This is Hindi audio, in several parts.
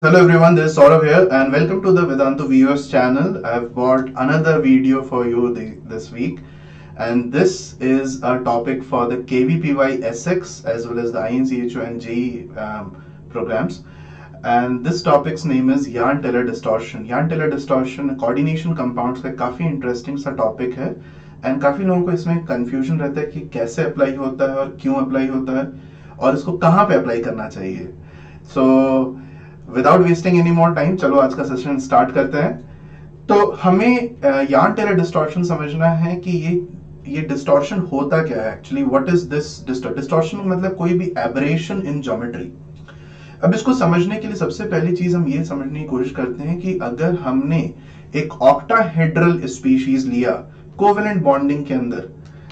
Hello everyone, this is Saurav here and welcome to the Vedantu Viewers channel. I've got another video for you this week, and this is a topic for the KVPY SX as well as the INCHO and JEE programs. And this topic's name is Yarn Teller Distortion. Yarn Teller Distortion coordination compounds का काफ़ी इंटरेस्टिंग सा टॉपिक है एंड काफ़ी लोगों को इसमें कंफ्यूजन रहता है कि कैसे अप्लाई होता है और क्यों अप्लाई होता है और इसको कहाँ पे अप्लाई करना चाहिए. So without wasting any more time, चलो आज का सेशन स्टार्ट करते हैं. तो हमें यार्न टेलर डिस्टॉर्शन समझना है कि ये डिस्टॉर्शन होता क्या है actually. What is this distortion? मतलब कोई भी एबरेशन इन ज्योमेट्री. अब इसको समझने के लिए सबसे पहली चीज हम ये समझने की कोशिश करते हैं कि अगर हमने एक ऑक्टाहेड्रल स्पीशीज लिया कोवेलेंट बॉन्डिंग के अंदर,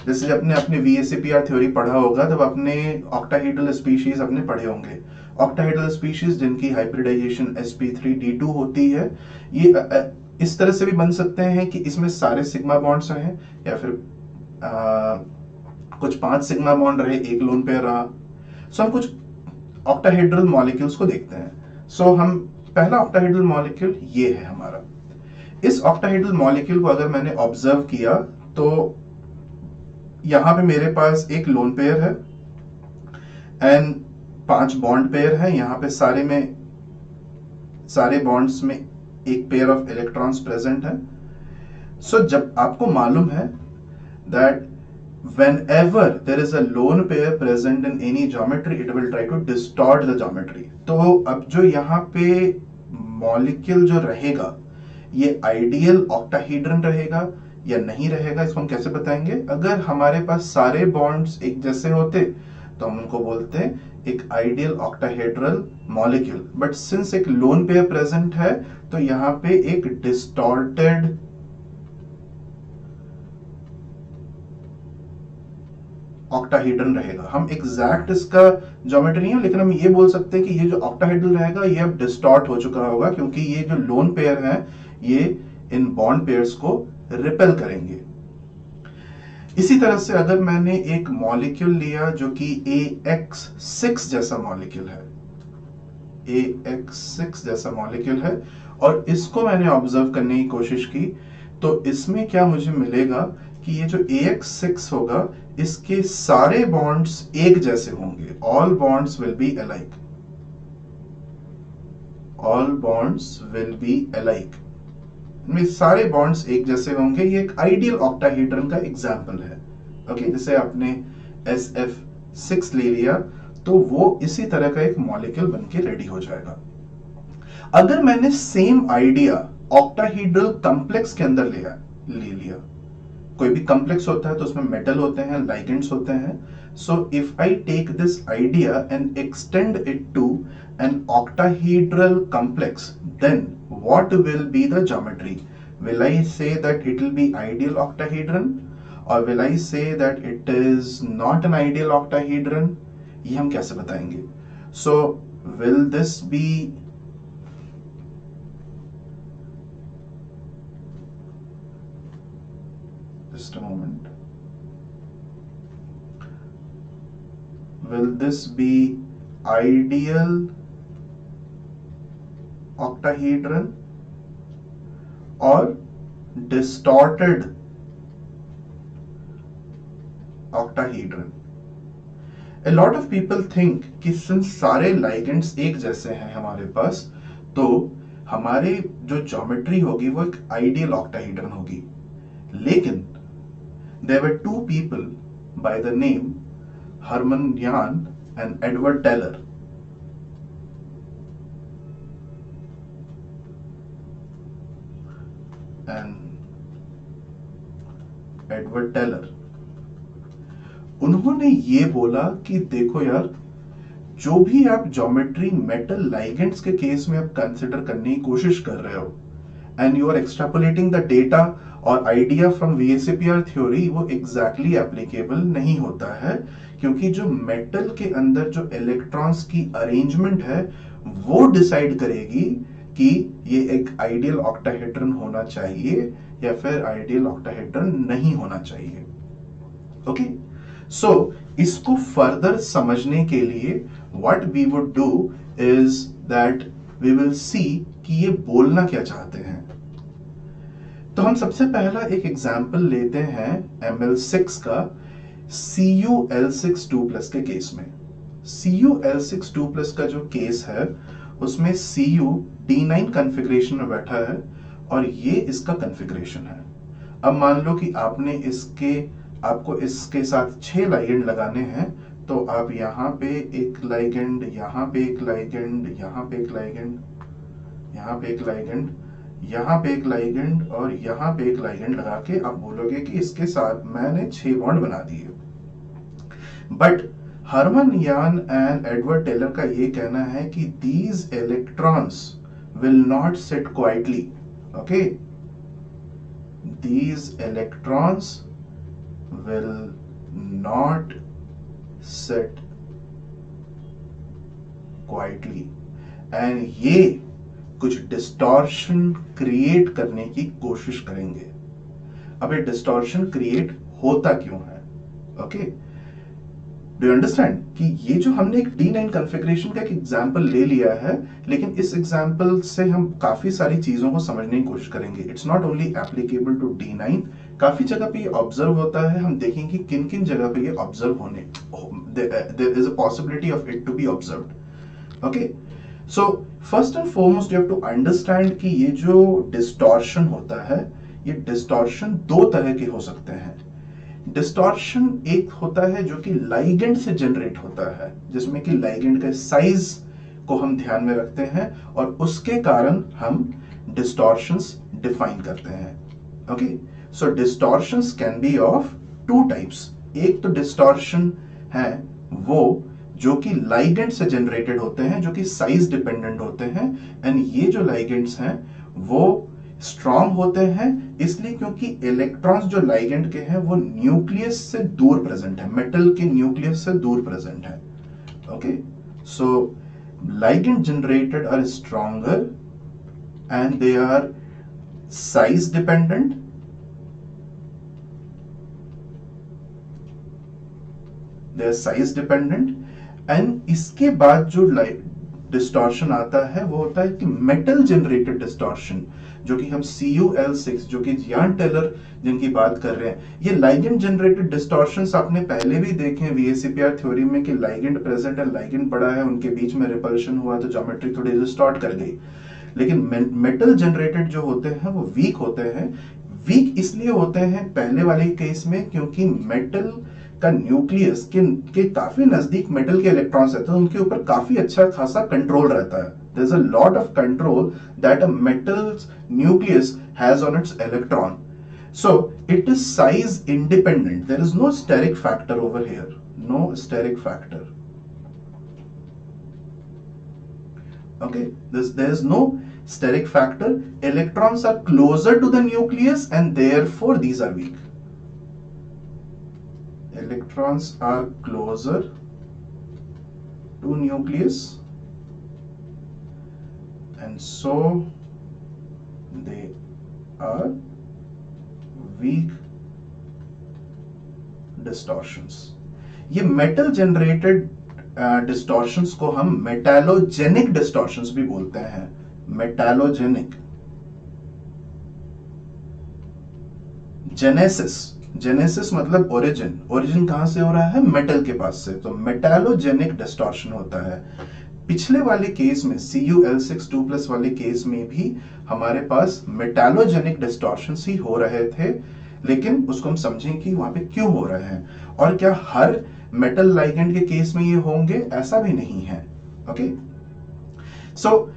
जैसे अपने अपने VSEPR थ्योरी पढ़ा होगा तब अपने ऑक्टाहेड्रल स्पीशीज अपने पढ़े होंगे. ऑक्टाहेड्रल स्पीशीज जिनकी हाइब्रिडाइजेशन sp3d2 होती है, ये इस तरह से भी बन सकते हैं कि इसमें सारे सिग्मा बॉन्ड्स हैं या फिर कुछ 5 सिग्मा बॉन्ड रहे, एक लोन पेयर रहा. सो हम कुछ ऑक्टाहेड्रल मॉलिक्यूल्स को देखते हैं. सो हम पहला ऑक्टाहेड्रल मॉलिक्यूल ये है हमारा. इस ऑक्टाहेड्रल मॉलिक्यूल को अगर मैंने ऑब्जर्व किया तो यहां पे मेरे पास एक लोन पेयर है एंड 5 बॉन्ड पेयर है. यहां पे सारे बॉन्ड्स में एक पेयर ऑफ इलेक्ट्रॉन्स प्रेजेंट है. सो जब आपको मालूम है that whenever there is a lone pair present in any geometry, it will try to distort the geometry. तो अब जो यहाँ पे मॉलिक्यूल जो रहेगा ये आइडियल ऑक्टाहेड्रन रहेगा या नहीं रहेगा, इसको हम कैसे बताएंगे. अगर हमारे पास सारे बॉन्ड्स एक जैसे होते तो हम उनको बोलते हैं एक ideal octahedral molecule. But since एक लोन पेयर प्रेजेंट है तो यहाँ पे एक डिस्टॉर्टेड ऑक्टाहेड्रन रहेगा. हम एग्जैक्ट इसका ज्योमेट्री नहीं है लेकिन हम ये बोल सकते हैं कि ये जो ऑक्टाहेड्रल रहेगा ये अब डिस्टॉर्ट हो चुका होगा क्योंकि ये जो लोन पेयर है ये इन बॉन्ड पेयर्स को रिपेल करेंगे. इसी तरह से अगर मैंने एक मॉलिक्यूल लिया जो कि AX6 जैसा मॉलिक्यूल है, AX6 जैसा मॉलिक्यूल है और इसको मैंने ऑब्जर्व करने की कोशिश की तो इसमें क्या मुझे मिलेगा कि ये जो AX6 होगा इसके सारे बॉन्ड्स एक जैसे होंगे. All bonds will be alike. All bonds will be alike. इनमें सारे बॉन्ड्स एक जैसे होंगे. ये एक आइडियल ऑक्टाहेड्रन का एग्जांपल है. ओके, जैसे आपने SF6 ले लिया तो वो इसी तरह का एक मॉलिक्यूल बनके रेडी हो जाएगा. अगर मैंने सेम आइडिया ऑक्टाहेड्रल कॉम्प्लेक्स के अंदर ले लिया, कोई भी कॉम्प्लेक्स होता है तो उसमें मेटल होते हैं, लाइगेंड्स होते हैं. So if I take this idea and extend it to an octahedral complex, then what will be the geometry? Will I say that it will be ideal octahedron or will I say that it is not an ideal octahedron? ये हम कैसे बताएंगे? So will this be just a moment. Will this be ideal octahedron or distorted octahedron? A lot of people think कि since सारे ligands एक जैसे हैं हमारे पास तो हमारे जो ज्योमेट्री होगी वो एक आइडियल ऑक्टाहेड्रन होगी. लेकिन there were two people by the name Hermann Jahn and Edward Teller. Edward Teller, उन्होंने ये बोला कि देखो यार, जो भी आप ज्योमेट्री मेटल लाइगेंड्स के केस में आप कंसिडर करने की कोशिश कर रहे हो and you are extrapolating the data और आइडिया फ्रॉम VSEPR थ्योरी, वो एग्जैक्टली एप्लीकेबल नहीं होता है क्योंकि जो मेटल के अंदर जो इलेक्ट्रॉन्स की अरेंजमेंट है वो डिसाइड करेगी कि ये एक आइडियल ऑक्टाहेड्रन होना चाहिए या फिर आइडियल ऑक्टाहेड्रन नहीं होना चाहिए. ओके, सो इसको फर्दर समझने के लिए what we would do is that we will see कि ये बोलना क्या चाहते हैं। तो हम सबसे पहला एक एग्जाम्पल लेते हैं ML6 का CuL6 2+ के केस में। CuL6 2+ का जो केस है उसमें Cu D9 कॉन्फ़िगरेशन में बैठा है और ये इसका कॉन्फ़िगरेशन है। अब मान लो कि आपको इसके साथ 6 लाइगेंड लगाने हैं, तो आप यहाँ पे एक लाइगेंड, यहाँ पे एक लाइगेंड, यहाँ पे एक लाइगेंड, यहाँ पे एक लाइगेंड, यहाँ पे एक लाइगेंड और यहाँ पे एक लाइगेंड लगा के आप बोलोगे कि इसके साथ मैंने 6 बॉन्ड बना दिए। बट हरमन यान एंड एडवर्ड टेलर का ये कहना है कि these electrons will not sit quietly. Okay, these electrons will not sit quietly and ये कुछ डिस्टॉर्शन क्रिएट करने की कोशिश करेंगे। अब ये डिस्टॉर्शन क्रिएट होता क्यों है? ओके, डू यू अंडरस्टैंड कि ये जो हमने एक D9 कॉन्फ़िगरेशन का एक एग्जांपल ले लिया है, लेकिन इस एग्जांपल से हम काफी सारी चीजों को समझने की कोशिश करेंगे। It's not only applicable to D9, काफी जगह पे ये ऑब्जर्व होता है। हम देखेंगे किन किन जगह पे ये ऑब्जर्व होने, there is a possibility of it to be observed. Okay, so first and foremost you have to understand कि ये जो डिस्टॉर्शन होता है, ये डिस्टॉर्शन दो तरह के हो सकते हैं। डिस्टॉर्शन एक होता है जो कि लाइगेंड से जनरेट होता है, जिसमें कि लाइगेंड का साइज को हम ध्यान में रखते हैं और उसके कारण हम डिस्टॉर्शंस डिफाइन करते हैं। Okay, so distortions can be of two types. एक तो डिस्टॉर्शन है वो जो कि लाइगेंड से जनरेटेड होते हैं, जो कि साइज डिपेंडेंट होते हैं, एंड ये जो लाइगेंड्स हैं वो स्ट्रॉन्ग होते हैं इसलिए क्योंकि इलेक्ट्रॉन्स जो लाइगेंड के हैं वो न्यूक्लियस से दूर प्रेजेंट है, मेटल के न्यूक्लियस से दूर प्रेजेंट है। Okay, so ligand generated are stronger and they are size dependent, and इसके बाद जो डिस्टॉर्शन आता है वो होता है कि मेटल जनरेटेड डिस्टॉर्शन, जो कि हम CuL6 जो कि यान टेलर जिनकी बात कर रहे हैं, ये लाइगेंड जनरेटेड डिस्टॉर्शंस आपने पहले भी देखे हैं VSEPR थ्योरी में कि लाइगेंड प्रेजेंट है, लाइगेंड बड़ा है, उनके बीच में रिपल्शन हुआ तो ज्योमेट्री थोड़ी डिस्टॉर्ट कर गई। लेकिन मेटल जनरेटेड जो होते हैं वो वीक होते हैं। वीक इसलिए होते हैं पहले वाले केस में क्योंकि मेटल का न्यूक्लियस के काफी नजदीक मेटल के इलेक्ट्रॉन्स रहते हैं, उनके ऊपर काफी अच्छा खासा कंट्रोल रहता है। There's a lot of control that a metal's nucleus has on its electron. So it is size independent. There is no steric factor over here. No steric factor. Okay, there is no steric factor. Electrons are closer to the nucleus and therefore these are weak. Electrons are closer to nucleus and so they are weak distortions. ये metal generated distortions को हम metallogenic distortions भी बोलते हैं। metallogenic, जेनेसिस मतलब ओरिजिन कहां से हो रहा है? मेटल के पास से, तो मेटालोजेनिक डिस्टॉर्शन होता है। पिछले वाले केस में CuL6 2+ वाले केस में भी हमारे पास मेटालोजेनिक डिस्टॉर्शंस ही हो रहे थे, लेकिन उसको हम समझें कि वहां पे क्यों हो रहे हैं और क्या हर मेटल लाइगेंड के केस में ये होंगे, ऐसा भी नहीं है। ओके, सो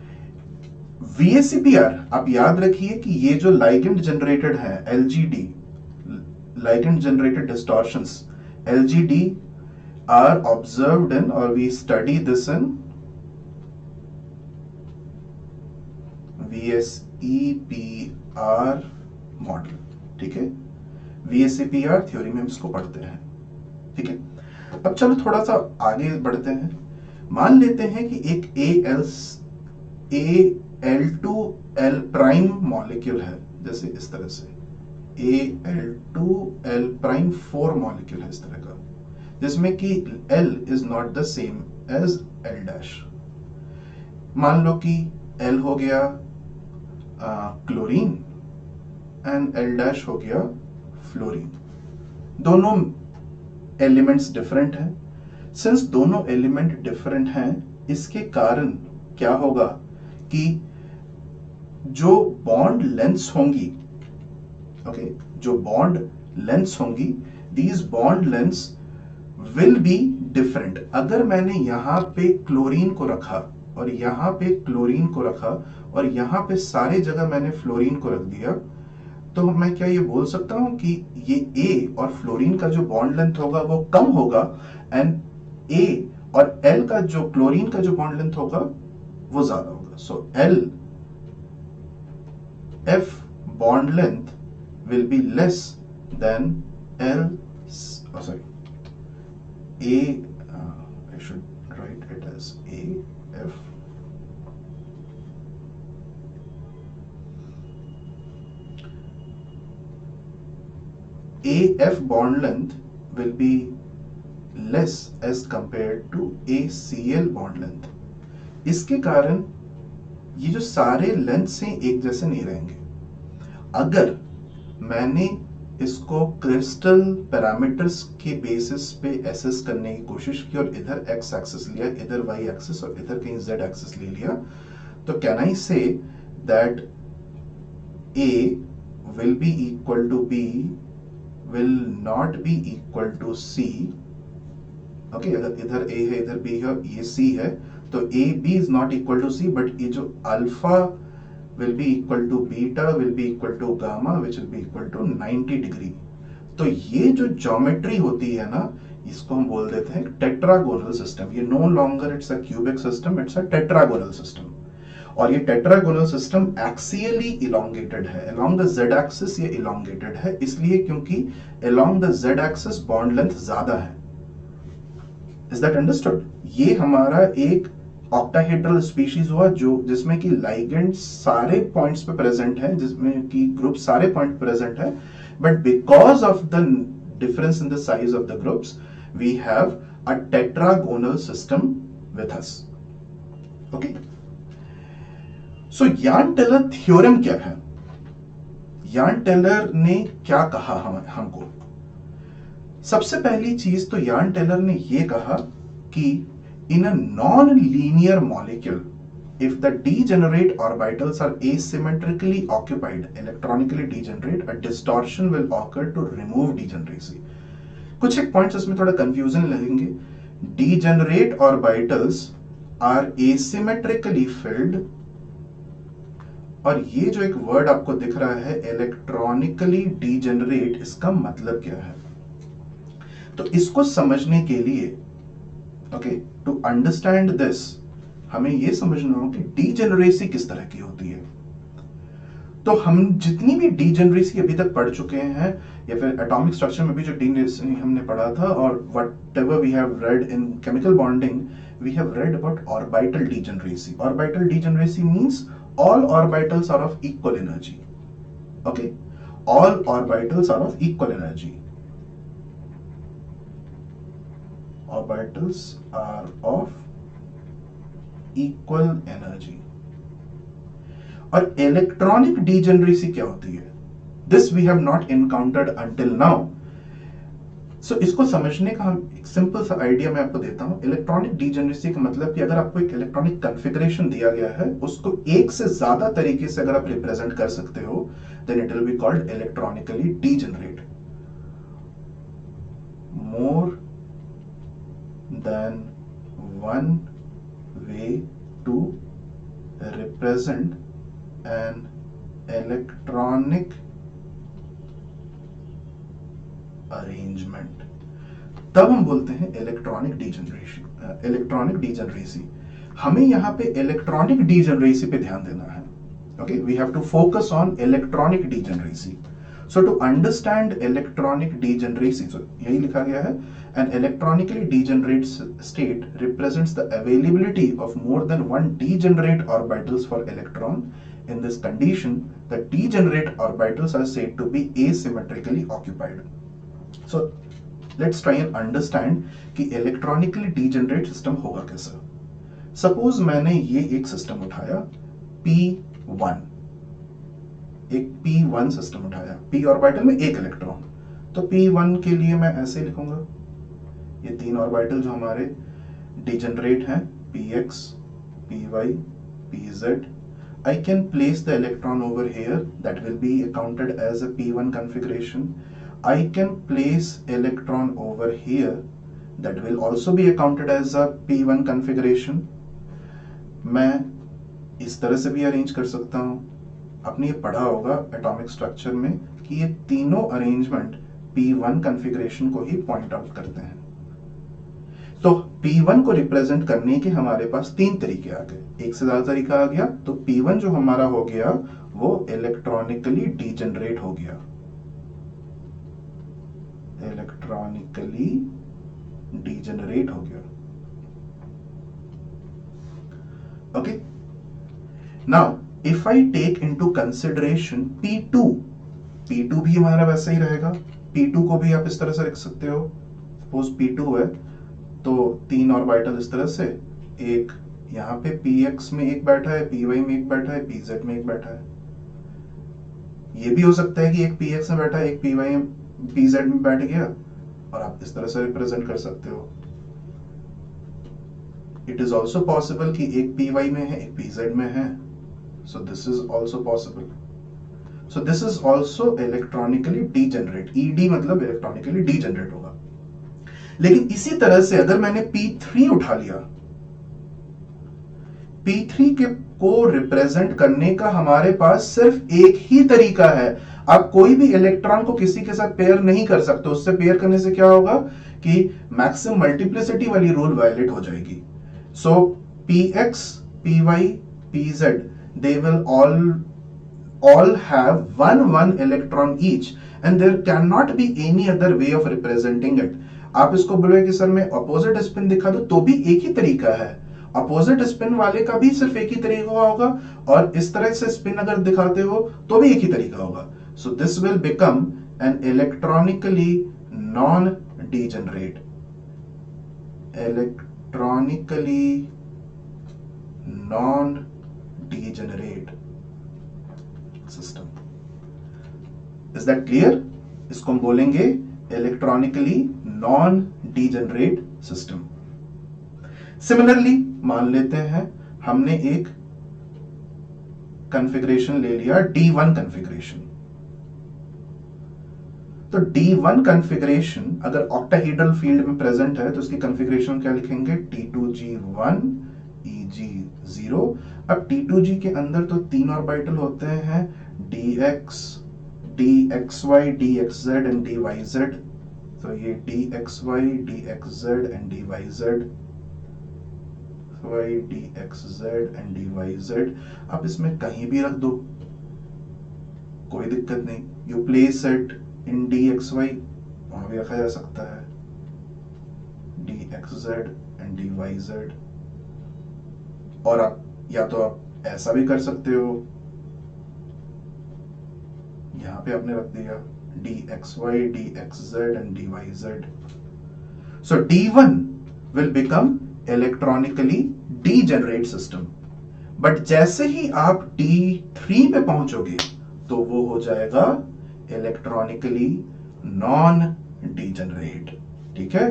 VSEPR आप याद रखिए कि ये जो लाइगेंड जनरेटेड है LGD, ligand generated distortions, LGD, are observed in, or we study this in VSEPR model. ठीक है, VSEPR थ्योरी में हम इसको पढ़ते हैं। ठीक है, अब चलो थोड़ा सा आगे बढ़ते हैं। मान लेते हैं कि एक Al2L प्राइम मॉलिक्यूल है, जैसे इस तरह से Al2L'4 मॉलिक्यूल है इस तरह का, जिसमें कि L is not the same as L'। मान लो कि L हो गया क्लोरीन एंड L डैश हो गया फ्लोरीन। दोनों एलिमेंट्स डिफरेंट हैं। सिंस दोनों एलिमेंट डिफरेंट हैं, इसके कारण क्या होगा कि जो बॉन्ड लेंथ्स होंगी, ओके, जो बॉन्ड लेंथ्स होंगी, these bond lengths will be different. अगर मैंने यहां पे क्लोरीन को रखा और यहां पे क्लोरीन को रखा और यहां पे सारे जगह मैंने फ्लोरीन को रख दिया, तो मैं क्या ये बोल सकता हूं कि ये A और फ्लोरीन का जो बॉन्ड लेंथ होगा वो कम होगा एंड A और L का जो क्लोरीन का जो बॉन्ड लेंथ होगा वो ज्यादा होगा। सो L F bond length will be less than L, oh sorry, A, I should write it as A F AF bond length will be less as compared to ACl bond length। इसके कारण ये जो सारे लेंथ हैं एक जैसे नहीं रहेंगे। अगर मैंने इसको क्रिस्टल पैरामीटर्स के बेसिस पे एसेस करने की कोशिश की और इधर एक्स एक्सिस लिया, इधर वाई एक्सिस और इधर कहीं जेड एक्सिस ले लिया, तो can I say that A will be equal to B will not be equal to C। Okay, अगर इधर A है इधर B है ये C है, तो A B is not equal to C, but ये जो alpha will be equal to beta will be equal to gamma which will be equal to 90 degree. तो ये जो ज्योमेट्री होती है ना, इसको हम बोल देते हैं टेट्रागोनल सिस्टम। ये no longer it's a cubic system, it's a tetragonal system. और ये टेट्रागोनल सिस्टम एक्सियली इलोंगेटेड है। अलोंग द जेड एक्सिस ये इलोंगेटेड है, इसलिए क्योंकि along the Z axis bond length ज्यादा है। Is that understood? ये हमारा एक ऑक्टाहेड्रल स्पीशीज हुआ जो जिसमें कि लाइगेंड सारे पॉइंट्स पे प्रेजेंट है, जिसमें कि ग्रुप सारे पॉइंट प्रेजेंट है, but because of the difference in the size of the groups we have a tetragonal system with us. Okay, so Jahn Teller theorem क्या है? यान टेलर ने क्या कहा हमको? सबसे पहली चीज तो यान टेलर ने ये कहा कि in a non-linear molecule, if the degenerate orbitals are asymmetrically occupied, electronically degenerate, a distortion will occur to remove degeneracy। कुछ एक पॉइंट्स इसमें थोड़ा कंफ्यूजन लगेंगे। Degenerate orbitals are asymmetrically filled, और ये जो एक वर्ड आपको दिख रहा है इलेक्ट्रॉनिकली डीजेनरेट, इसका मतलब क्या है? तो इसको समझने के लिए ओके, टू अंडरस्टैंड दिस, हमें यह समझना हो कि डीजेनरेसी किस तरह की होती है। तो हम जितनी भी डीजेनरेसी अभी तक पढ़ चुके हैं, या फिर एटॉमिक स्ट्रक्चर में भी जो डीजेनरेसी हमने पढ़ा था, और whatever we have read in chemical bonding, we have read about orbital degeneracy. Orbital degeneracy means all orbitals are of equal energy। okay, all orbitals are of equal energy। orbitals are of equal energy। और इलेक्ट्रॉनिक डीजेनरेसी क्या होती है? This we have not encountered until now. So इसको समझने का हम एक सिंपल सा आइडिया मैं आपको देता हूं। इलेक्ट्रॉनिक डीजेनरेसी का मतलब कि अगर आपको एक इलेक्ट्रॉनिक कॉन्फ़िगरेशन दिया गया है, उसको एक से ज्यादा तरीके से अगर आप रिप्रेजेंट कर सकते हो, then it will be called electronically degenerate. More than one way to represent an electronic arrangement, तब हम बोलते हैं इलेक्ट्रॉनिक डीजेनरेशन। इलेक्ट्रॉनिक डीजेनरेसी, हमें यहां पे इलेक्ट्रॉनिक डीजेनरेसी पे ध्यान देना है। Okay, we have to focus on electronic degeneracy. So to understand electronic degeneracy, so यही लिखा गया है, an electronically degenerate state represents the availability of more than one degenerate orbitals for electron. In this condition, the degenerate orbitals are said to be asymmetrically occupied। So let's try and understand कि इलेक्ट्रॉनिकली डीजेनरेट सिस्टम होगा कैसा। सपोज मैंने ये एक सिस्टम उठाया, P1, एक P1 सिस्टम उठाया, p ऑर्बिटल में एक इलेक्ट्रॉन, तो P1 के लिए मैं ऐसे लिखूंगा, ये 3 ऑर्बिटल जो हमारे डिजेनरेट हैं, Px, Py, Pz. I can place the electron over here, that will be counted as a P1 configuration. I can place electron over here, that will also be accounted as a P1 configuration. मैं इस तरह से भी अरेंज कर सकता हूं, आपने ये पढ़ा होगा एटॉमिक स्ट्रक्चर में कि ये तीनों अरेंजमेंट P1 कॉन्फ़िगरेशन को ही पॉइंट आउट करते हैं। तो P1 को रिप्रेजेंट करने के हमारे पास 3 तरीके आ गए, एक से ज्यादा तरीका आ गया, तो P1 जो हमारा हो गया वो इलेक्ट्रॉनिकली डीजेनरेट हो गया, इलेक्ट्रॉनिकली डीजेनरेट हो गया। Okay, now if I take into consideration P2, P2 भी हमारा वैसा ही रहेगा, P2 को भी आप इस तरह से लिख सकते हो, सपोज P2 है तो 3 ऑर्बिटल इस तरह से, एक यहां पे Px में एक बैठा है, Py में एक बैठा है, Pz में एक बैठा है। ये भी हो सकता है कि एक Px में बैठा है, एक Py Pz में बैठ गया, और आप इस तरह से रिप्रेजेंट कर सकते हो। इट इज ऑल्सो पॉसिबल कि एक Py में है, एक Pz में है, so this is also possible. So this is also electronically degenerate, ED मतलब इलेक्ट्रॉनिकली डीजेनरेट होगा। लेकिन इसी तरह से अगर मैंने P3 उठा लिया, P3 के को रिप्रेजेंट करने का हमारे पास सिर्फ एक ही तरीका है। आप कोई भी इलेक्ट्रॉन को किसी के साथ पेयर नहीं कर सकते, उससे पेयर करने से क्या होगा कि मैक्सिमम मल्टीप्लिसिटी वाली रूल वायलेट हो जाएगी। सो Px, Py, Pz, they will all have one electron each and there cannot be any other way of representing it. आप इसको बोलोगे कि सर मैं अपोजिट स्पिन दिखा दूं, तो भी एक ही तरीका है, अपोजिट स्पिन वाले का भी सिर्फ एक ही तरीका होगा, और इस तरह से स्पिन अगर दिखाते हो तो भी एक ही तरीका होगा। So this will become an electronically non degenerate, electronically non degenerate system. Is that clear? इसको हम बोलेंगे electronically non degenerate system. Similarly मान लेते हैं हमने एक कॉन्फ़िगरेशन ले लिया, D1 कॉन्फ़िगरेशन। तो D1 कॉन्फ़िगरेशन अगर ऑक्टाहेड्रल फील्ड में प्रेजेंट है तो उसकी कॉन्फ़िगरेशन क्या लिखेंगे, T2G1 EG0। अब T2G के अंदर तो 3 ऑर्बिटल होते हैं, dx, dxy, dxz and dyz। तो ये dxy, dxz and dyz, y, dxz and dyz। आप इसमें कहीं भी रख दो, कोई दिक्कत नहीं। You place it in dxy, वहां भी रखा जा सकता है, dxz एंड dyz। और आप या तो आप ऐसा भी कर सकते हो, यहां पे आपने रख दिया dxy, dxz and dyz. So D1 will become electronically degenerate system. But जैसे ही आप D3 पे पहुंचोगे तो वो हो जाएगा इलेक्ट्रॉनिकली नॉन डीजेनरेट। ठीक है,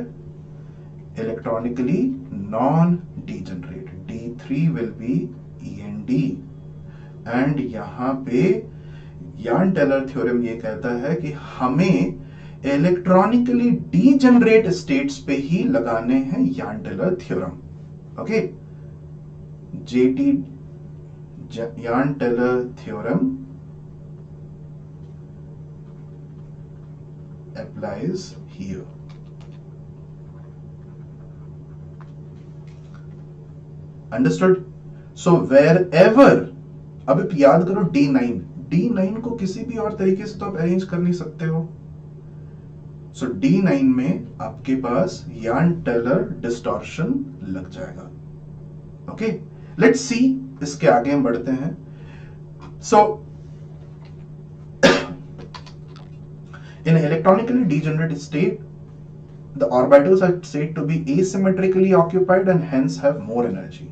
electronically non degenerate, D3 will be END। And यहां पे यान टेलर थ्योरम ये कहता है कि हमें इलेक्ट्रॉनिकली डीजेनरेट स्टेट्स पे ही लगाने हैं Jahn Teller theorem. Okay, JT Jahn Teller theorem applies here. Understood? So wherever, अब आप याद करो D9 को किसी भी और तरीके से तो आप अरेंज कर नहीं सकते हो। सो D9 में आपके पास यान टेलर डिस्टॉर्शन लग जाएगा। ओके, लेट्स सी, इसके आगे हम बढ़ते हैं। सो in electronically degenerate state, the orbitals are said to be asymmetrically occupied and hence have more energy.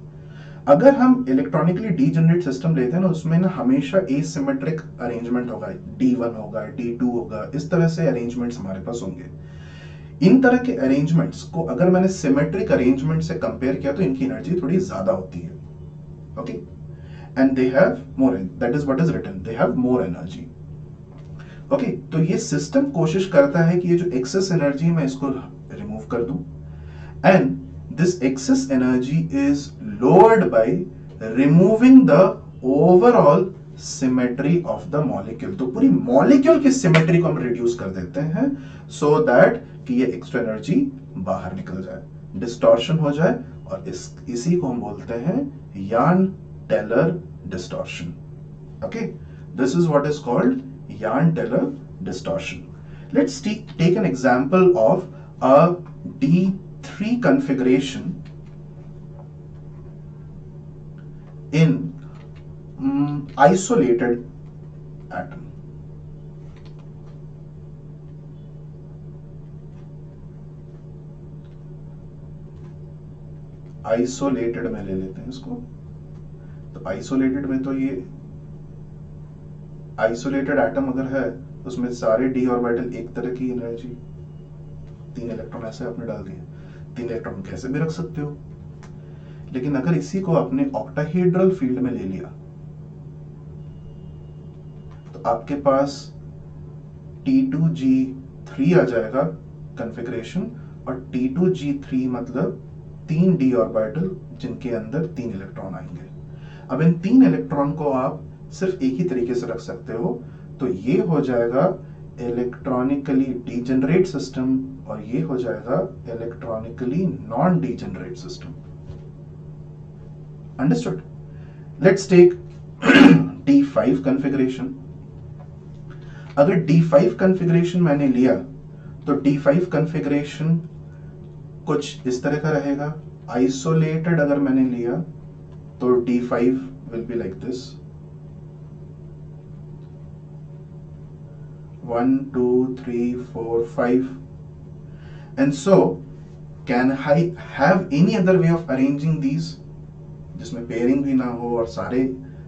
अगर हम इलेक्ट्रॉनिकली डीजनरेट सिस्टम लेते हैं ना, उसमें ना हमेशा एसिमेट्रिक अरेंजमेंट होगा, D1 होगा, D2 होगा, इस तरह से अरेंजमेंट्स हमारे पास होंगे। इन तरह के अरेंजमेंट्स को अगर मैंने सिमेट्रिक अरेंजमेंट से कंपेयर किया तो इनकी एनर्जी थोड़ी ज्यादा होती है। Okay, and they have more, that is what is written, they have more energy. Okay, तो ये सिस्टम कोशिश करता है कि ये जो एक्सेस एनर्जी मैं इसको रिमूव कर दूं, and this excess energy is lowered by removing the overall symmetry of the molecule. तो पूरी मॉलिक्यूल की सिमेट्री को हम रिड्यूस कर देते हैं सो दैट कि ये एक्स्ट्रा एनर्जी बाहर निकल जाए, डिस्टॉर्शन हो जाए, और इसी को हम बोलते हैं Jahn Teller distortion. Okay, this is what is called yarn teller distortion. Let's take an example of a D3 configuration in isolated atom. Isolated में ले लेते हैं इसको। तो isolated में तो ये आइसोलेटेड एटम अगर है उसमें सारे डी ऑर्बिटल एक तरह की एनर्जी, 3 इलेक्ट्रॉन ऐसे आपने डाल दिए, 3 इलेक्ट्रॉन कैसे भी रख सकते हो। लेकिन अगर इसी को आपने ऑक्टाहेड्रल फील्ड में ले लिया तो आपके पास T2G3 आ जाएगा कॉन्फ़िगरेशन, और T2G3 मतलब 3 डी ऑर्बिटल जिनके अंदर 3 इलेक्ट्रॉन आएंगे। अब इन 3 इलेक्ट्रॉन को आप सिर्फ एक ही तरीके से रख सकते हो, तो ये हो जाएगा इलेक्ट्रॉनिकली डीजनरेट सिस्टम, और ये हो जाएगा electronically non degenerate system. Understood? Let's take D5 configuration. अगर D5 कॉन्फ़िगरेशन मैंने लिया तो D5 कॉन्फ़िगरेशन कुछ इस तरह का रहेगा। आइसोलेटेड अगर मैंने लिया तो D5 will be like this, 1 2 3 4 5, and so can I have any other way of arranging these जिसमें पेयरिंग भी ना हो और सारे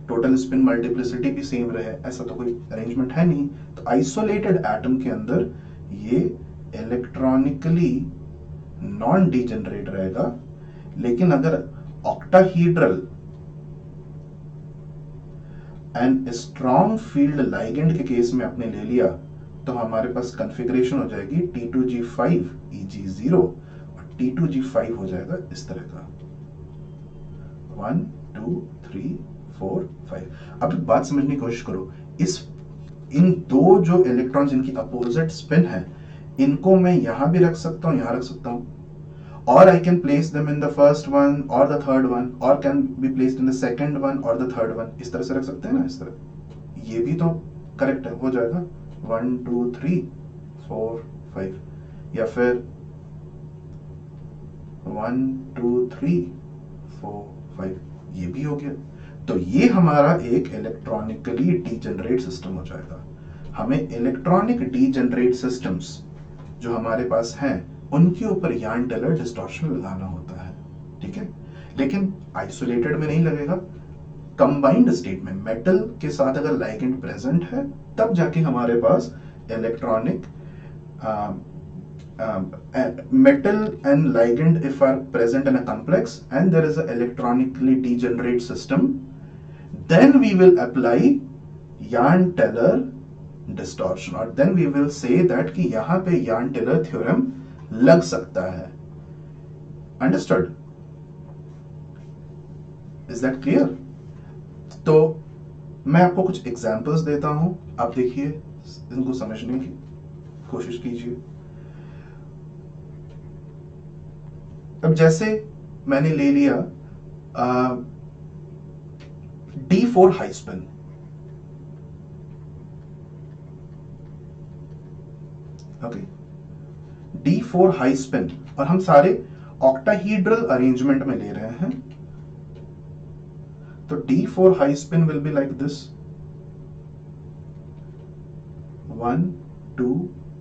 टोटल स्पिन मल्टीप्लिसिटी भी सेम रहे? ऐसा तो कोई अरेंजमेंट है नहीं। तो आइसोलेटेड एटम के अंदर ये इलेक्ट्रॉनिकली नॉन डीजनरेट रहेगा, लेकिन अगर octahedral and strong field ligand के केस में आपने ले लिया तो हमारे पास कॉन्फ़िगरेशन हो जाएगी T2G5 Eg0, और T2G5 हो जाएगा इस तरह का 1 2 3 4 5। अब बात समझने की कोशिश करो, इन दो जो इलेक्ट्रॉन जिनकी अपोजिट स्पिन है, इनको मैं यहां भी रख सकता हूं, यहां रख सकता हूं, और I can place them in the first one or the third one, or can be placed in the second one or the third one। इस तरह से रख सकते हैं ना, इस तरह। ये भी तो करेक्ट है, हो जाएगा 1 2 3 4 5, या फिर 1 2 3 4 5, ये भी हो गया। तो ये हमारा एक इलेक्ट्रॉनिकली डीजनरेट सिस्टम हो जाएगा। हमें इलेक्ट्रॉनिक डीजनरेट सिस्टम्स जो हमारे पास हैं उनके ऊपर यार्न टेलर डिस्टॉर्शन लगाना होता है, ठीक है। लेकिन आइसोलेटेड में नहीं लगेगा। कंबाइंड स्टेट में मेटल के साथ अगर लाइगेंड प्रेजेंट है तब जाके हमारे पास electronic metal and ligand if are present in a complex and there is a electronically degenerate system, then we will apply yarn teller distortion, और then we will say that कि यहां पे yarn teller theorem लग सकता है। Understood? Is that clear? तो मैं आपको कुछ एग्जांपल्स देता हूं, आप देखिए, इनको समझने की कोशिश कीजिए। अब जैसे मैंने ले लिया D4 high spin, okay, D4 high spin, और हम सारे ऑक्टाहीड्रल अरेंजमेंट में ले रहे हैं। तो D4 high spin will be like this 1 2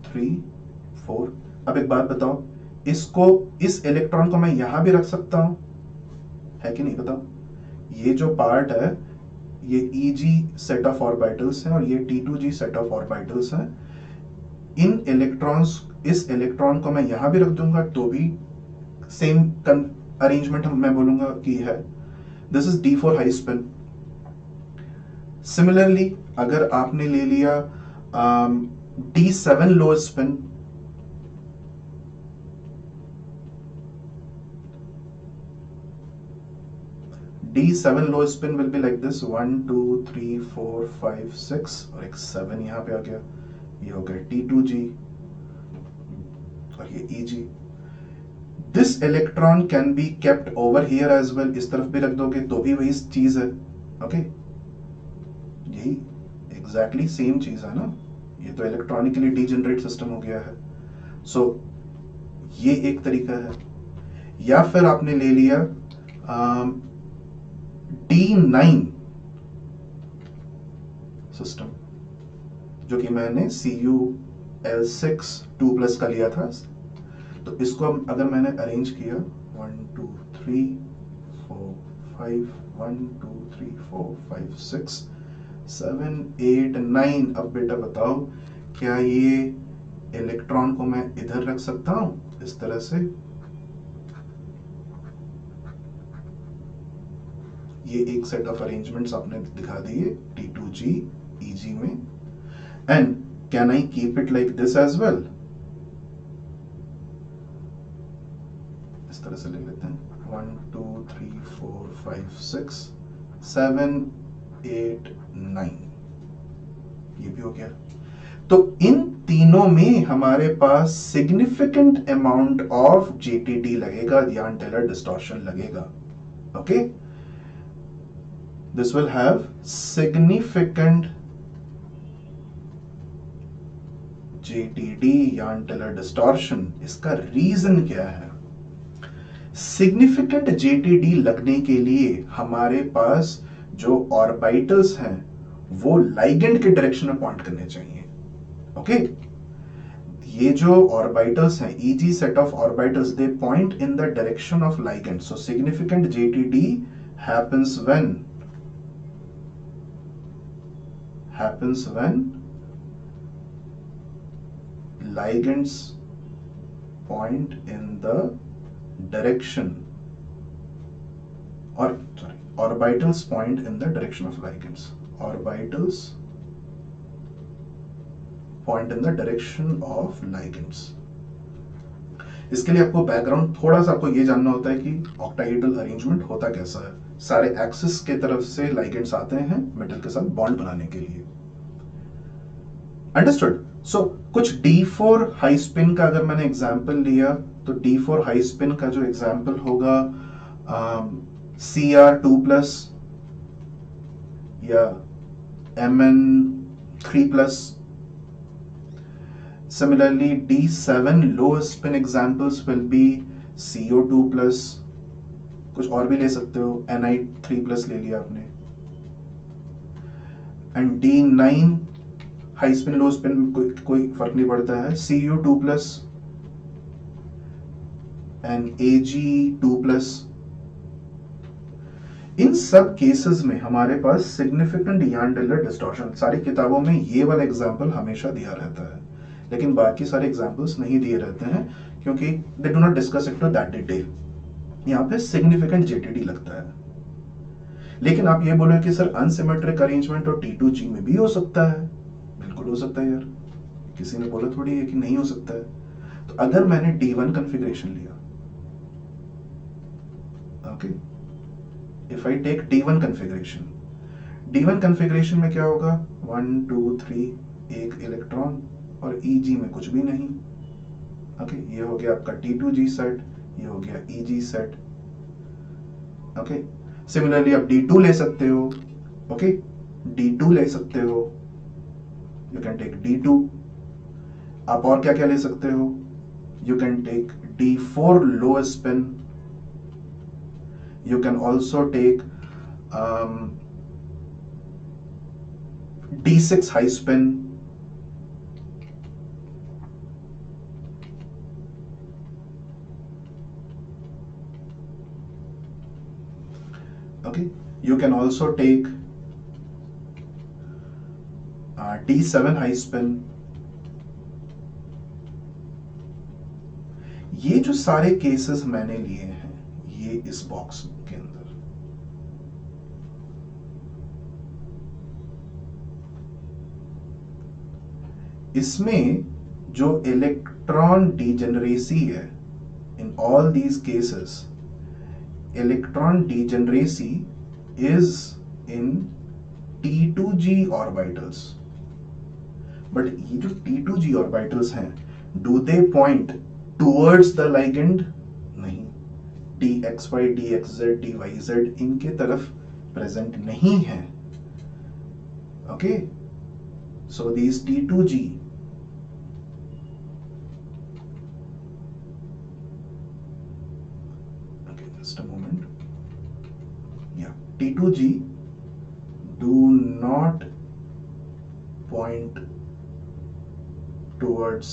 3 4। अब एक बात बताओ, इसको, इस इलेक्ट्रॉन को मैं यहां भी रख सकता हूं, है कि नहीं बताओ? ये जो पार्ट है ये Eg सेट ऑफ ऑर्बिटल्स हैं और ये T2G सेट ऑफ ऑर्बिटल्स हैं। इन इलेक्ट्रॉन्स, इस इलेक्ट्रॉन को मैं यहां भी रख दूंगा तो भी सेम अरेंजमेंट मैं बोलूंगा कि है। This is D4 high spin. Similarly अगर आपने ले लिया D7 low spin, D7 low spin will be like this, 1 2 3 4 5 6 और एक 7 यहाँ पे आ गया, ये हो गया T2G और ये Eg। This electron can be kept over here as well, इस तरफ भी रख दोगे तो भी वही चीज है। ओके, यही एग्जैक्टली सेम चीज है ना, ये तो इलेक्ट्रॉनिकली डीजेनरेट सिस्टम हो गया है। सो ये एक तरीका है। या फिर आपने ले लिया D9 सिस्टम, जो कि मैंने CuL6 2+ का लिया था। तो इसको अगर मैंने अरेंज किया 1 2 3 4 5 1 2 3 4 5 6 7 8 9, अब बेटा बताओ क्या ये इलेक्ट्रॉन को मैं इधर रख सकता हूं इस तरह से? ये एक सेट ऑफ अरेंजमेंट्स आपने दिखा दिए T2G Eg में। And can I keep it like this as well? इस तरह से ले लेते हैं 1 2 3 4 5 6 7 8 9, ये भी हो गया। तो इन तीनों में हमारे पास सिग्निफिकेंट अमाउंट ऑफ JTD लगेगा, यान टेलर डिस्टॉर्शन लगेगा। Okay, this will have significant JTD यान टेलर डिस्टॉर्शन। इसका रीजन क्या है? सिग्निफिकेंट JTD लगने के लिए हमारे पास जो ऑर्बिटल्स हैं वो लाइगेंड के डायरेक्शन में पॉइंट करने चाहिए। ओके, ये जो ऑर्बिटल्स हैं Eg set of orbitals, they point in the direction of ligand. So significant JTD happens when ligands point in the direction, or sorry, orbitals point in the direction of ligands. Orbitals point in the direction of ligands. इसके लिए आपको बैकग्राउंड थोड़ा सा आपको ये जानना होता है कि ऑक्टाहेड्रल अरेंजमेंट होता कैसा है। सारे एक्सिस के तरफ से लाइगेंड्स आते हैं मेटल के साथ बॉन्ड बनाने के लिए। अंडरस्टूड? सो कुछ D4 हाई स्पिन का अगर मैंने एग्जांपल लिया तो D4 हाई स्पिन का जो एग्जांपल होगा Cr2+ या Mn3+। Similarly, D7 low spin examples will be CO2+, कुछ और भी ले सकते हो, Ni3+ ले लिया आपने। And D9 high spin low spin कोई फर्क नहीं पड़ता है, Cu2+ एंड Ag2+। इन सब केसेस में हमारे पास सिग्निफिकेंट यान टेलर डिस्टॉर्शन, सारी किताबों में ये वाला एग्जांपल हमेशा दिया रहता है, लेकिन बाकी सारे एग्जांपल्स नहीं दिए रहते हैं क्योंकि they do not discuss it to that detail. यहाँ पे सिग्निफिकेंट JTD लगता है। लेकिन आप ये बोलो कि सर अनसिमेट्रिक अरेंजमेंट और T2G में भी हो सकता है। बिल्कुल हो सकता है यार, किसी ने बोला थोड़ी है कि नहीं हो सकता है। तो अगर मैंने D1 कॉन्फ़िगरेशन लिया, okay, if I take D1 configuration, D1 configuration में क्या होगा, 1 2 3 एक इलेक्ट्रॉन और Eg में कुछ भी नहीं। ओके, ये हो गया आपका T2G सेट, ये हो गया Eg सेट। ओके, सिमिलरली आप D2 ले सकते हो। ओके, D2 ले सकते हो, यू कैन टेक D2। आप और क्या क्या ले सकते हो, you can take D4 low spin, you can also take D6 high spin, okay, you can also take T7 high spin. ये जो सारे केसेस मैंने लिए हैं ये इस बॉक्स के अंदर, इसमें जो इलेक्ट्रॉन डिजेनरेसी है, in all these cases electron degeneracy is in T2G orbitals. But ये जो T2G ऑर्बिटल्स हैं, do they point towards the ligand? नहीं. DXY, DXZ, DYZ इनके तरफ प्रेजेंट नहीं है. Okay, so these T2G just a moment. Yeah, T2G do not point towards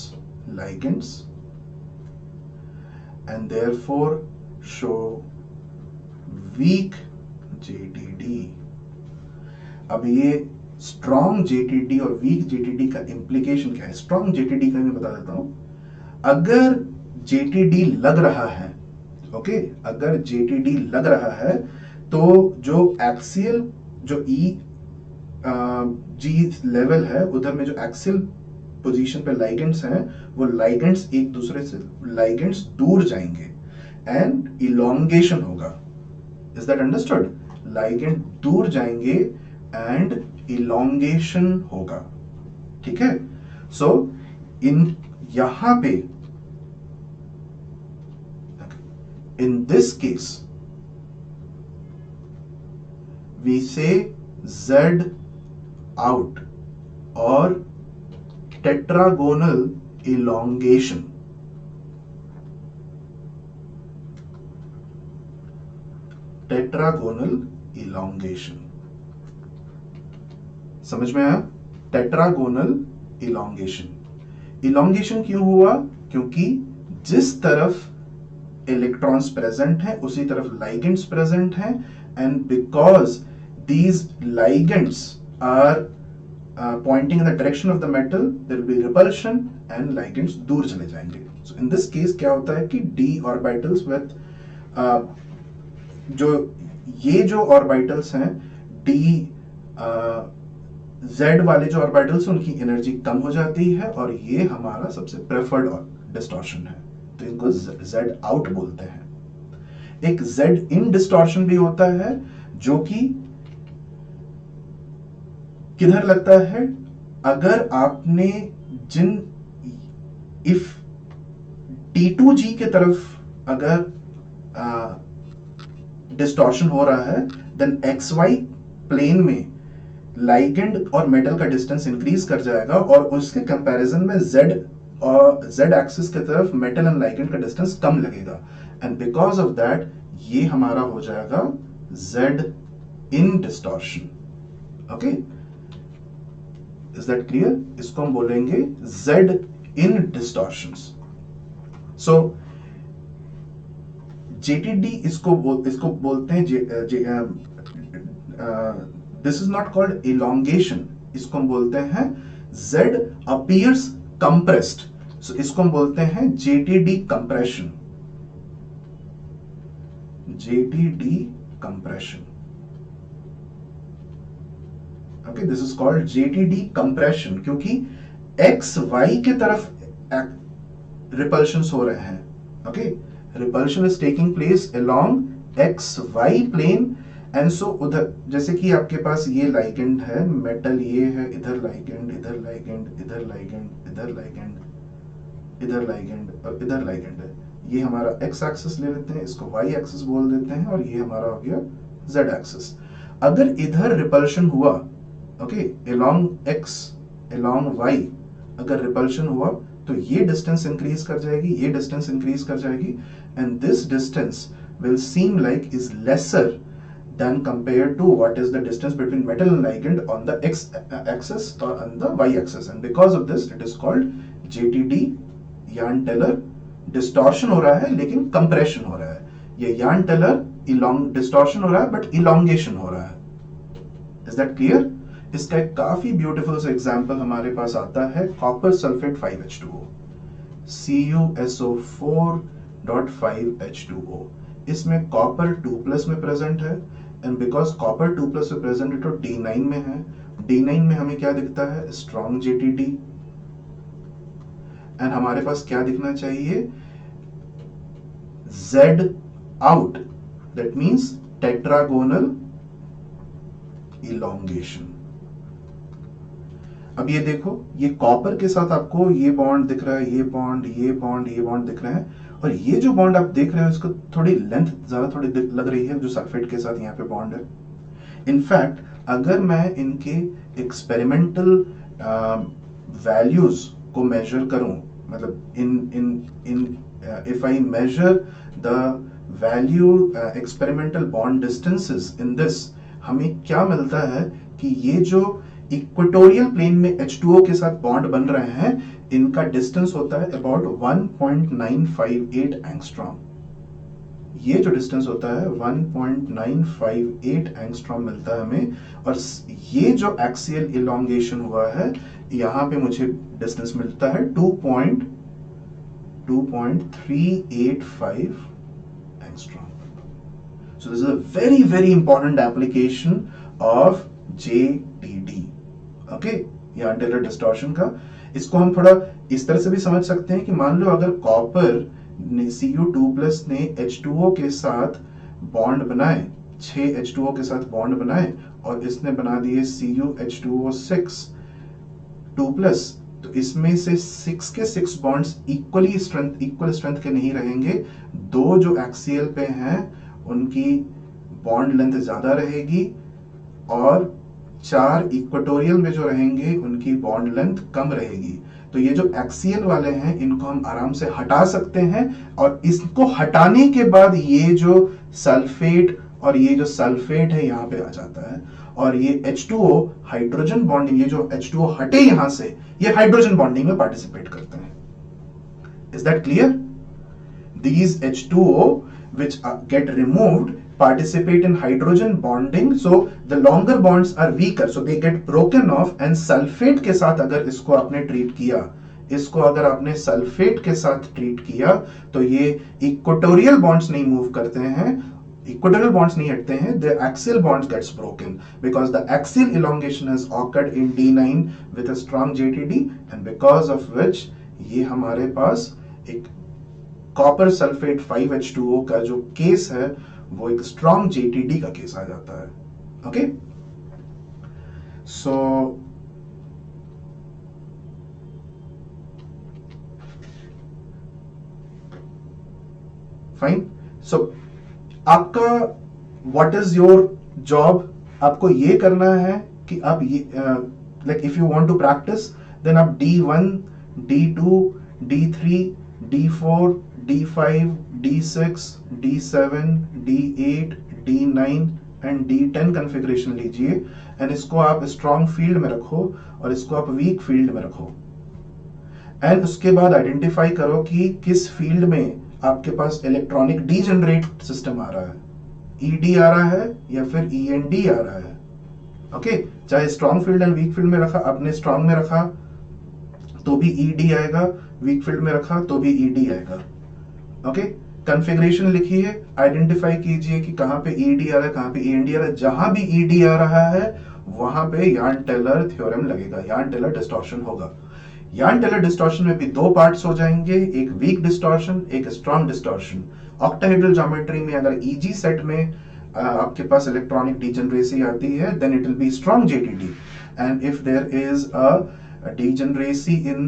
ligands and therefore show weak JTD. अब ये strong JTD और weak JTD का implication क्या है? strong JTD का मैं बता देता हूं. अगर JTD लग रहा है, ओके, अगर JTD लग रहा है तो जो एक्सियल जो जी लेवल है उधर में जो एक्सियल पोजीशन पे लाइगेंड्स हैं वो लाइगेंड्स एक दूसरे से लाइगेंड्स दूर जाएंगे एंड इलोंगेशन होगा. Is that understood? लाइगेंड दूर जाएंगे एंड इलोंगेशन होगा. ठीक है. सो इन यहां पे in this case we say Z out or tetragonal elongation. Tetragonal elongation. समझ में आया? Tetragonal elongation. इलोंगेशन क्यों हुआ? क्योंकि जिस तरफ इलेक्ट्रॉन्स प्रेजेंट हैं उसी तरफ लाइगेंड्स प्रेजेंट हैं and because these ligands are pointing in the direction of the metal there will be repulsion and ligands दूर चले जाएंगे. सो इन दिस केस क्या होता है कि d ऑर्बिटल्स विद जो ये जो ऑर्बिटल्स हैं d z वाले जो ऑर्बिटल्स उनकी एनर्जी कम हो जाती है और ये हमारा सबसे प्रेफर्ड डिस्टॉर्शन है. तो इनको Z आउट बोलते हैं. एक Z इन डिस्टॉर्शन भी होता है जो कि किधर लगता है? अगर आपने जिन इफ T2G के तरफ अगर डिस्टॉर्शन हो रहा है देन XY प्लेन में लाइगेंड और मेटल का डिस्टेंस इंक्रीज कर जाएगा और उसके कंपैरिजन में और Z एक्सिस की तरफ मेटल एंड लाइगेंड का डिस्टेंस कम लगेगा एंड बिकॉज ऑफ दैट ये हमारा हो जाएगा Z in distortion. Okay, is that clear? इसको हम बोलेंगे Z इन डिस्टॉर्शंस. सो JTD इसको बोलते हैं this is not called elongation. इसको हम बोलते हैं Z अपीयर्स compressed. So इसको हम बोलते हैं JTD compression. JTD compression. Okay, this is called JTD compression क्योंकि XY के तरफ repulsions हो रहे हैं. Okay, repulsion is taking place along XY plane and so उधर जैसे कि आपके पास ये लाइगेंड है, मेटल ये है, इधर लाइगेंड, इधर लाइगेंड, इधर लाइगेंड, इधर लाइगेंड, इधर लाइगेंड और इधर लाइगेंड है. ये हमारा x एक्सिस ले लेते हैं, इसको y एक्सिस बोल देते हैं और ये हमारा हो गया z एक्सिस. अगर इधर रिपल्शन हुआ, okay, along x, along y अगर रिपल्शन हुआ तो ये डिस्टेंस इंक्रीज कर जाएगी, ये डिस्टेंस इंक्रीज कर जाएगी and this distance will seem like is lesser than compared to what is the distance between metal and ligand on the x axis or on the y axis, and because of this it is called JTD, Jahn-Teller distortion हो रहा है लेकिन compression हो रहा है. ये Jahn-Teller distortion हो रहा है but elongation हो रहा है. Is that clear? इसका एक काफी ब्यूटीफुल सा एग्जांपल हमारे पास आता है कॉपर सल्फेट 5H2O, CuSO4.5H2O। इसमें कॉपर 2+ में प्रेजेंट है, एंड बिकॉज कॉपर 2+ में प्रेजेंट है तो D9 में है। D9 में हमें क्या दिखता है? Strong JTD। एंड हमारे पास क्या दिखना चाहिए? Z out, that means tetragonal elongation। अब ये देखो, ये कॉपर के साथ आपको ये बॉन्ड दिख रहा है, ये बॉन्ड, ये बॉन्ड, ये बॉन्ड दिख रहे हैं, और ये जो बॉन्ड आप देख रहे हो इसको थोड़ी लेंथ ज्यादा थोड़ी लग रही है जो सल्फेट के साथ यहाँ पे बॉन्ड है। इनफैक्ट अगर मैं इनके एक्सपेरिमेंटल वैल्यूज को मेजर करूं, मतलब in if I measure the value experimental bond distances in this, हमें क्या मिलता है कि ये जो इक्वेटोरियल प्लेन में H2O के साथ बॉन्ड बन रहे हैं, इनका डिस्टेंस होता है अबाउट 1.958 एंगस्ट्रॉम। ये जो डिस्टेंस होता है 1.958 एंगस्ट्रॉम मिलता है हमें, और ये जो एक्सियल इलोंगेशन हुआ है यहां पे मुझे डिस्टेंस मिलता है 2.385 angstrom. So this is a very very important application of JTD, okay? Jahn Teller distortion का। इसको हम थोड़ा इस तरह से भी समझ सकते हैं कि मान लो अगर कॉपर ने Cu2+ ने H2O के साथ बॉन्ड बनाए, 6 H2O के साथ बॉन्ड बनाए, और इसने बना दिए CuH2O6 2+, तो इसमें से 6 के 6 बॉन्ड्स इक्वल स्ट्रेंथ के नहीं रहेंगे। दो जो एक्सियल पे हैं उनकी बॉन्ड लेंथ ज्यादा रहेगी, और 4 इक्वेटोरियल में जो रहेंगे उनकी बॉन्ड लेंथ कम रहेगी। तो ये जो एक्सियल वाले हैं इनको हम आराम से हटा सकते हैं, और इसको हटाने के बाद ये जो सल्फेट और ये जो सल्फेट है यहाँ पे आ जाता है, और ये H2O हाइड्रोजन बॉन्डिंग, ये जो H2O हटे यहां से, ये हाइड्रोजन बॉन्डिंग में पार्टिसिपेट करते हैं। Is that clear? These H2O which get removed participate in hydrogen bonding, so the longer bonds are weaker, so they get broken off, and sulphate के साथ अगर इसको आपने ट्रीट किया, इसको अगर आपने सल्फेट के साथ ट्रीट किया, तो ये इक्वेटोरियल बॉन्ड्स नहीं मूव करते हैं, इक्वेटोरियल बॉन्ड्स नहीं हटते हैं, the axial bonds gets broken because the axial elongation has occurred in D9 with a strong JTD, and because of which ये हमारे पास एक कॉपर सल्फेट 5H2O का जो केस है वो एक स्ट्रॉन्ग JTD का केस आ जाता है। Okay, so fine. सो आपका व्हाट इज योर जॉब? आपको ये करना है कि आप ये like if you want to practice, then आप D1, D2, D3, D4, D5, D6, D7, D8, D9 and D10 configuration लीजिए, एंड इसको आप स्ट्रॉन्ग फील्ड में रखो और इसको आप वीक फील्ड में रखो, एंड उसके बाद आइडेंटिफाई करो कि किस फील्ड में आपके पास इलेक्ट्रॉनिक डीजनरेट सिस्टम आ रहा है, ED आ रहा है या फिर END आ रहा है। ओके, चाहे strong field and weak field में रखा, आपने स्ट्रॉन्ग में रखा तो भी ED आएगा, वीक फील्ड में रखा तो भी ED आएगा। ओके, कॉन्फ़िगरेशन लिखिए, आइडेंटिफाई कीजिए कि कहां पे ED आ रहा है, कहां पे END आ रहा है। जहां भी ED आ रहा है वहां पे यार्न टेलर थ्योरम लगेगा, यार्न टेलर डिस्टॉर्शन होगा। यार्न टेलर डिस्टॉर्शन में भी दो पार्ट्स हो जाएंगे, एक वीक डिस्टॉर्शन, एक स्ट्रॉन्ग डिस्टॉर्शन। ऑक्टाहेड्रल ज्योमेट्री में अगर EG सेट में आपके पास इलेक्ट्रॉनिक डीजनरेसी आती है, then it will be strong JTD, and if there is a degeneracy in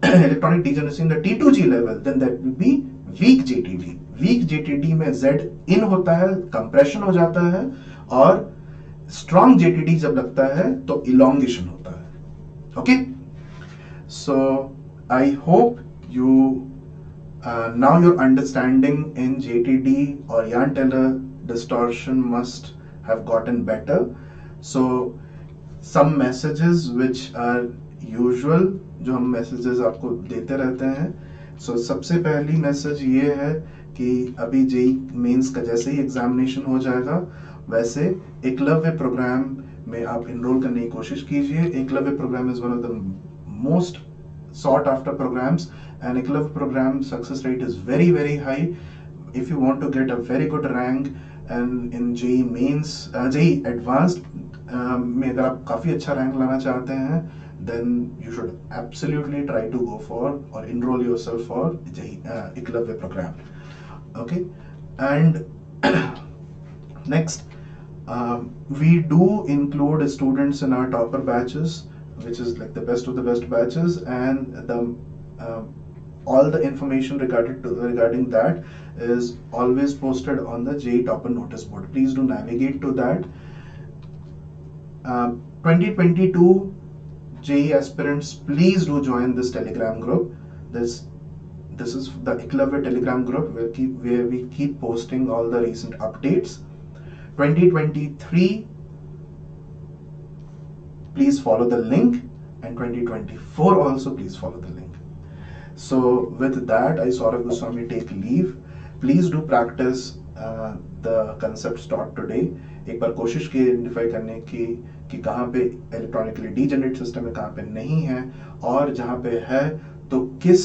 electronic degeneracy in the T2G level, then that will be weak JTD। weak JTD में Z in होता है, compression हो जाता है, और strong JTD जब लगता है तो elongation होता है। Okay, so I hope you now your understanding in JTD or Jahn-Teller distortion must have gotten better. So some messages which are usual, जो हम मैसेजेस आपको देते रहते हैं। सो सबसे पहली मैसेज ये है कि अभी जेई मेंस का जैसे ही एग्जामिनेशन हो जाएगा, वैसे एकलव्य प्रोग्राम में आप इनरोल करने की कोशिश कीजिए. Eklavya program is one of the most sought after programs, and Eklavya program success rate is very very high. If you want to get a very good rank and in JEE mains, JEE advanced में अगर आप काफी अच्छा रैंक लाना चाहते हैं, then you should absolutely try to go for or enroll yourself for JEE Eklavya program. Okay, and next, we do include students in our topper batches, which is like the best of the best batches, and the all the information regarding that is always posted on the JEE Topper notice board. Please do navigate to that. 2022 JEE aspirants, please do join this Telegram group. This is the Eklavya Telegram group where we keep posting all the recent updates. 2023, please follow the link, and 2024 also please follow the link. So with that, I Saurav Goswami take leave. Please do practice the concepts taught today. एक बार कोशिश की आइडेंटिफाई करने की कि कहाँ पे इलेक्ट्रॉनिकली डीजेनरेट सिस्टम है, कहाँ पे नहीं है, और जहाँ पे है तो किस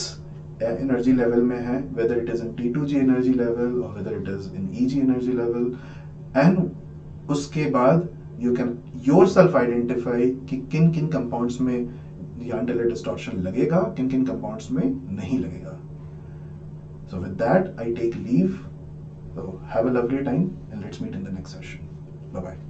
एनर्जी लेवल में है, whether it is in T2G energy level or whether it is in EG energy level, and उसके बाद you can yourself identify कि किन किन कंपाउंड्स में यहाँ टेलर डिस्टॉर्शन लगेगा, किन किन कंपाउंड्स में नहीं लगेगा. So with that, I take leave. So have a lovely time and let's meet in the next session. Bye bye.